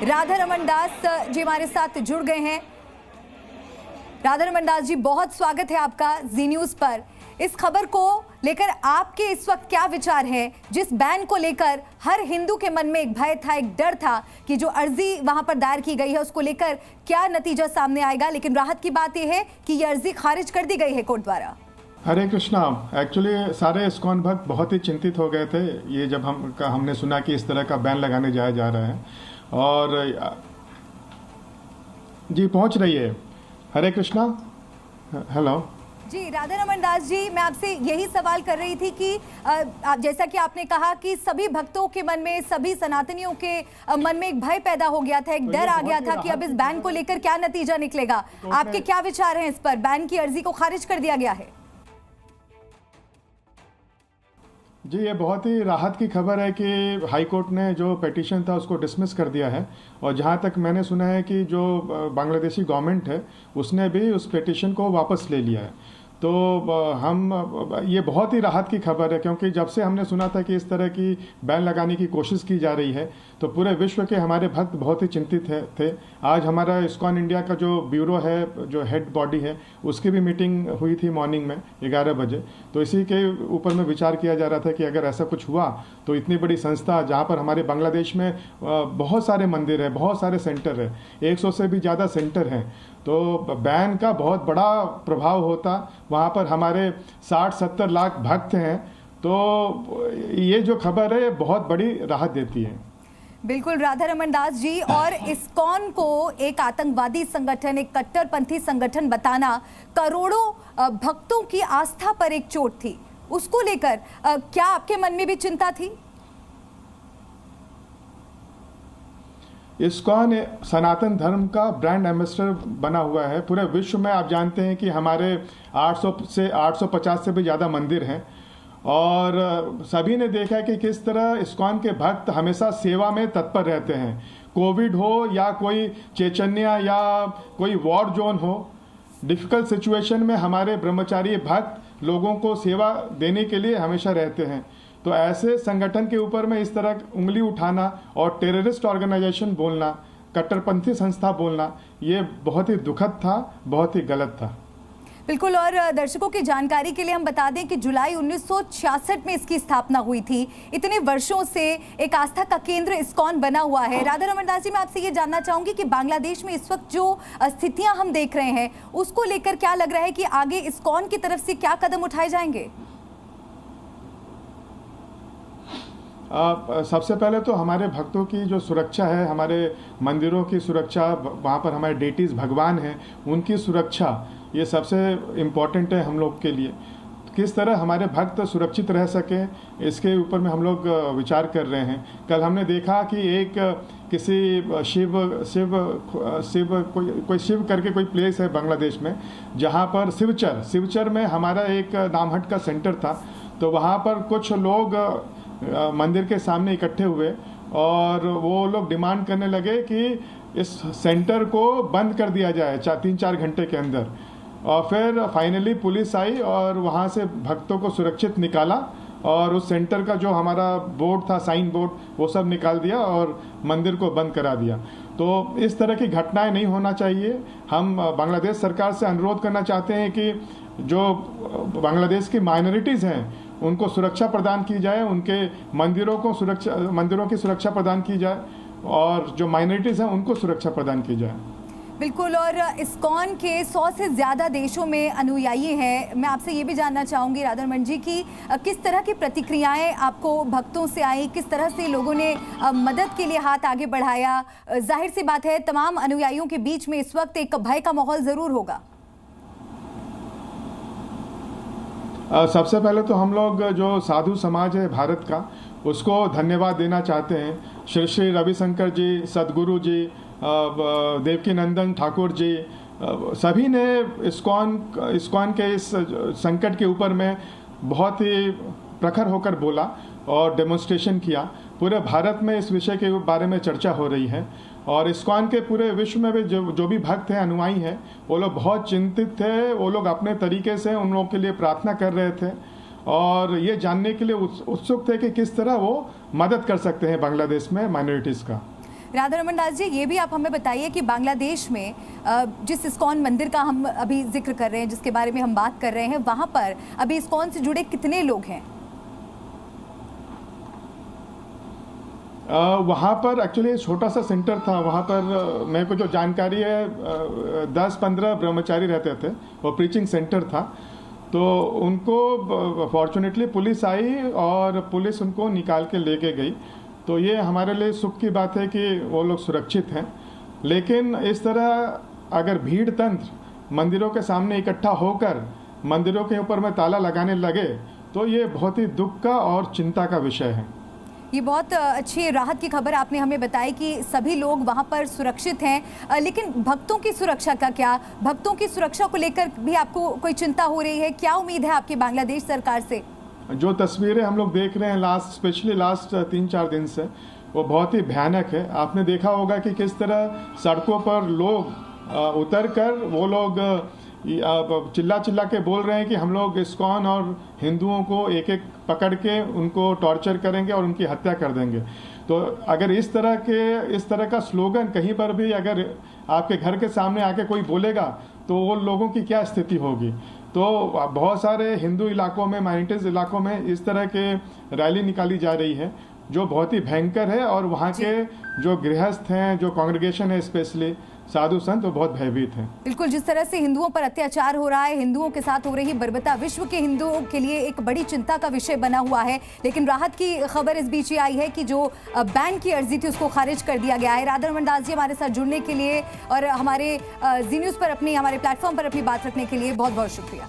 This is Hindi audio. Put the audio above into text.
राधा रमन दास जी हमारे साथ जुड़ गए हैं। राधा रमन दास जी, बहुत स्वागत है आपका जी न्यूज़ पर। इस खबर को लेकर आपके इस वक्त क्या विचार हैं, जिस बैन को लेकर हर हिंदू के मन में एक भय था, एक डर था कि जो अर्जी वहां पर दायर की गई है उसको लेकर क्या नतीजा सामने आएगा, लेकिन राहत की बात यह है कि यह अर्जी खारिज कर दी गई है कोर्ट द्वारा। हरे कृष्णा। एक्चुअली सारे इस्कॉन भक्त बहुत ही चिंतित हो गए थे ये जब हमने सुना कि इस तरह का बैन लगाने जाया जा रहा है। और जी पहुंच रही है। हरे कृष्णा। हेलो जी राधा रमन दास जी, मैं आपसे यही सवाल कर रही थी कि जैसा कि आपने कहा कि सभी भक्तों के मन में, सभी सनातनियों के मन में एक भय पैदा हो गया था, एक डर आ गया था कि अब इस बैन को लेकर क्या नतीजा निकलेगा। आपके क्या विचार हैं इस पर? बैन की अर्जी को खारिज कर दिया गया है। जी, ये बहुत ही राहत की खबर है कि हाई कोर्ट ने जो पिटीशन था उसको डिसमिस कर दिया है। और जहाँ तक मैंने सुना है कि जो बांग्लादेशी गवर्नमेंट है उसने भी उस पिटीशन को वापस ले लिया है। तो ये बहुत ही राहत की खबर है, क्योंकि जब से हमने सुना था कि इस तरह की बैन लगाने की कोशिश की जा रही है तो पूरे विश्व के हमारे भक्त बहुत ही चिंतित थे। आज हमारा इस्कॉन इंडिया का जो ब्यूरो है, जो हेड बॉडी है, उसकी भी मीटिंग हुई थी मॉर्निंग में 11 बजे। तो इसी के ऊपर में विचार किया जा रहा था कि अगर ऐसा कुछ हुआ तो इतनी बड़ी संस्था, जहाँ पर हमारे बांग्लादेश में बहुत सारे मंदिर हैं, बहुत सारे सेंटर हैं, 100 से भी ज़्यादा सेंटर हैं, तो बैन का बहुत बड़ा प्रभाव होता। वहाँ पर हमारे 60-70 लाख भक्त हैं। तो ये जो खबर है बहुत बड़ी राहत देती है। बिल्कुल राधा रमन दास जी, और इस्कॉन को एक आतंकवादी संगठन, एक कट्टरपंथी संगठन बताना करोड़ों भक्तों की आस्था पर एक चोट थी। उसको लेकर क्या आपके मन में भी चिंता थी? इस्कॉन सनातन धर्म का ब्रांड एम्बेसडर बना हुआ है पूरे विश्व में। आप जानते हैं कि हमारे 850 से भी ज़्यादा मंदिर हैं, और सभी ने देखा है कि किस तरह इस्कॉन के भक्त हमेशा सेवा में तत्पर रहते हैं। कोविड हो या कोई चैतन्य या कोई वॉर जोन हो, डिफ़िकल्ट सिचुएशन में हमारे ब्रह्मचारी भक्त लोगों को सेवा देने के लिए हमेशा रहते हैं। तो ऐसे संगठन के ऊपर में इस तरह उंगली उठाना और टेररिस्ट ऑर्गेनाइजेशन बोलना, कट्टरपंथी संस्था बोलना, ये बहुत ही दुखद था, बहुत ही गलत था। बिल्कुल, और दर्शकों की जानकारी के लिए हम बता दें कि जुलाई 1966 में इसकी स्थापना हुई थी। इतने वर्षों से एक आस्था का केंद्र इस्कॉन बना हुआ है। राधा रमन दास जी, मैं आपसे ये जानना चाहूंगी कि बांग्लादेश में इस वक्त जो स्थितियां हम देख रहे हैं उसको लेकर क्या लग रहा है कि आगे इस्कॉन की तरफ से क्या कदम उठाए जाएंगे? सबसे पहले तो हमारे भक्तों की जो सुरक्षा है, हमारे मंदिरों की सुरक्षा, वहाँ पर हमारे डेटीज़ भगवान हैं, उनकी सुरक्षा, ये सबसे इम्पॉर्टेंट है हम लोग के लिए। किस तरह हमारे भक्त सुरक्षित रह सकें, इसके ऊपर में हम लोग विचार कर रहे हैं। कल हमने देखा कि किसी कोई शिव करके कोई प्लेस है बांग्लादेश में, जहाँ पर शिवचर में हमारा एक नामहट का सेंटर था। तो वहाँ पर कुछ लोग मंदिर के सामने इकट्ठे हुए और वो लोग डिमांड करने लगे कि इस सेंटर को बंद कर दिया जाए 3-4 घंटे के अंदर। और फिर फाइनली पुलिस आई और वहाँ से भक्तों को सुरक्षित निकाला और उस सेंटर का जो हमारा बोर्ड था, साइन बोर्ड, वो सब निकाल दिया और मंदिर को बंद करा दिया। तो इस तरह की घटनाएं नहीं होना चाहिए। हम बांग्लादेश सरकार से अनुरोध करना चाहते हैं कि जो बांग्लादेश की माइनॉरिटीज़ हैं उनको सुरक्षा प्रदान की जाए, उनके मंदिरों की सुरक्षा प्रदान की जाए, और जो माइनॉरिटीज़ हैं उनको सुरक्षा प्रदान की जाए। बिल्कुल, और इस्कॉन के 100 से ज़्यादा देशों में अनुयायी हैं। मैं आपसे ये भी जानना चाहूँगी राधा रमन जी कि किस तरह की प्रतिक्रियाएं आपको भक्तों से आई, किस तरह से लोगों ने मदद के लिए हाथ आगे बढ़ाया? जाहिर सी बात है तमाम अनुयायियों के बीच में इस वक्त एक भय का माहौल ज़रूर होगा। सबसे पहले तो हम लोग जो साधु समाज है भारत का, उसको धन्यवाद देना चाहते हैं। श्री रविशंकर जी, सदगुरु जी, देवकीनंदन ठाकुर जी, सभी ने इस्कॉन के इस संकट के ऊपर में बहुत ही प्रखर होकर बोला और डेमोन्स्ट्रेशन किया। पूरे भारत में इस विषय के बारे में चर्चा हो रही है, और इस्कॉन के पूरे विश्व में भी जो भी भक्त हैं, अनुयायी हैं, वो लोग बहुत चिंतित थे। वो लोग अपने तरीके से उन लोगों के लिए प्रार्थना कर रहे थे और ये जानने के लिए उत्सुक थे कि किस तरह वो मदद कर सकते हैं बांग्लादेश में माइनॉरिटीज़ का। राधा रमन दास जी, ये भी आप हमें बताइए कि बांग्लादेश में जिस इस्कॉन मंदिर का हम अभी जिक्र कर रहे हैं, जिसके बारे में हम बात कर रहे हैं, वहां पर अभी इस्कॉन से जुड़े कितने लोग हैं? वहाँ पर एक्चुअली छोटा सा सेंटर था। वहाँ पर मेरे को जो जानकारी है 10-15 ब्रह्मचारी रहते थे और प्रीचिंग सेंटर था। तो उनको फॉर्चुनेटली पुलिस आई और पुलिस उनको निकाल के लेके गई। तो ये हमारे लिए सुख की बात है कि वो लोग सुरक्षित हैं। लेकिन इस तरह अगर भीड़ तंत्र मंदिरों के सामने इकट्ठा होकर मंदिरों के ऊपर में ताला लगाने लगे तो ये बहुत ही दुख का और चिंता का विषय है। ये बहुत अच्छी राहत की खबर आपने हमें बताई कि सभी लोग वहां पर सुरक्षित हैं, लेकिन भक्तों की सुरक्षा का क्या? भक्तों की सुरक्षा को लेकर भी आपको कोई चिंता हो रही है? क्या उम्मीद है आपकी बांग्लादेश सरकार से? जो तस्वीरें हम लोग देख रहे हैं स्पेशली लास्ट 3-4 दिन से, वो बहुत ही भयानक है। आपने देखा होगा कि किस तरह सड़कों पर लोग उतर कर वो लोग चिल्ला के बोल रहे हैं कि हम लोग इस्कॉन और हिंदुओं को एक एक पकड़ के उनको टॉर्चर करेंगे और उनकी हत्या कर देंगे। तो अगर इस तरह का स्लोगन कहीं पर भी अगर आपके घर के सामने आके कोई बोलेगा तो वो लोगों की क्या स्थिति होगी। तो बहुत सारे हिंदू इलाकों में, माइनॉरिटीज इलाकों में इस तरह के रैली निकाली जा रही है जो बहुत ही भयंकर है। और वहाँ के जो गृहस्थ हैं, जो कांग्रेगेशन है, स्पेशली साधु संत, वो बहुत भयभीत हैं। बिल्कुल, जिस तरह से हिंदुओं पर अत्याचार हो रहा है, हिंदुओं के साथ हो रही बर्बरता विश्व के हिंदुओं के लिए एक बड़ी चिंता का विषय बना हुआ है। लेकिन राहत की खबर इस बीच ही आई है कि जो बैन की अर्जी थी उसको खारिज कर दिया गया है। राधा रमन दास जी, हमारे साथ जुड़ने के लिए और हमारे जी न्यूज़ पर हमारे प्लेटफॉर्म पर अपनी बात रखने के लिए बहुत बहुत शुक्रिया।